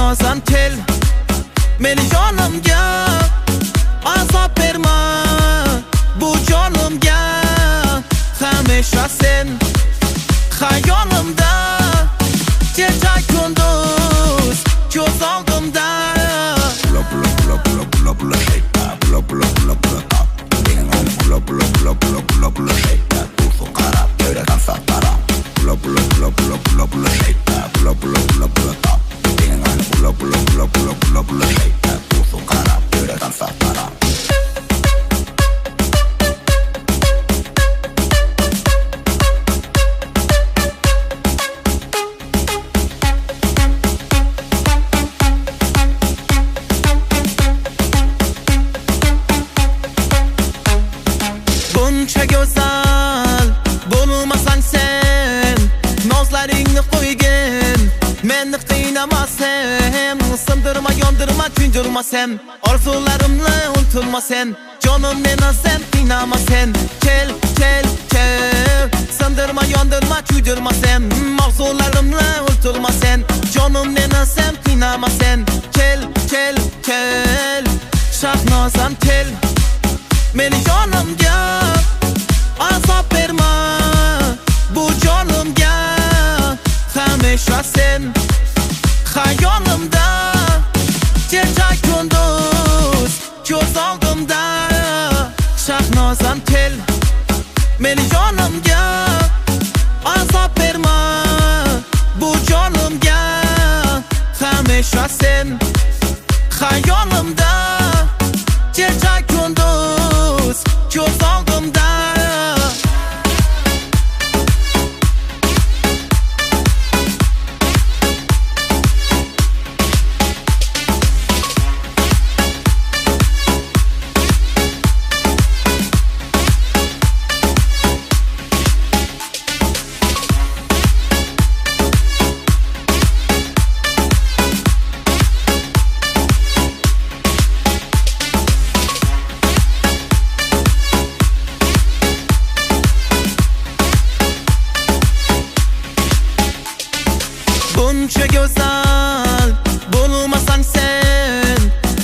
Shahnozam tel meni jonimga azob berma bu jonimga hamisha sen hayolimda kecha kunduz ko'z oldimda buncha go'zal bo'lmasang sen nozlaringni qo'ygin meni qiynamasam sindirma yondirma kuydirmasam orzularimni unutmasam jonim meni sen qiynamasan kel kel kel sindirma yondirma kuydirmasam orzularimni unutmasam jonim meni sen qiynamasan kel kel kel Shahnozam tel meni jonimga azob berma bu jonimga hamisha sen hayolimda kecha kunduz ko'z oldimda Shahnozam tel meni jonimga azob berma bu jonimga hamisha sen hayolimda kecha kunduz ko'z oldimda buncha go'zal bo'lmasang sen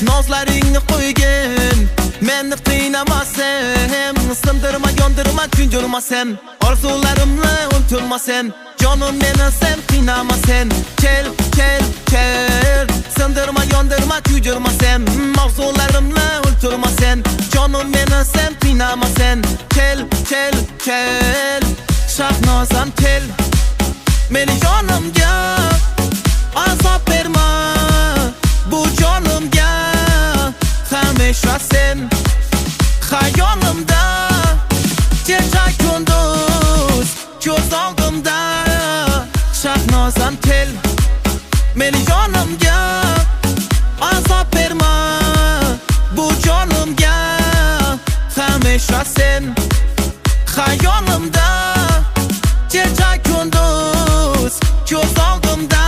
nozlaringni qo'ygin meni qiynamasam sindirma yondirma kuydirmasam orzularimni unutmasam jonim meni sen qiynamasan kel kel kel sindirma yondirma kuydirmasam orzularimni unutmasam jonim meni sen qiynamasan kel kel kel Shahnozam tel meni jonimga azob berma bu jonimga hamisha sen hayolimda kecha kunduz ko'z oldimda Shahnozam tel meni jonimga azob berma bu jonimga hamisha sen hayolimda kecha kunduz ko'z oldimda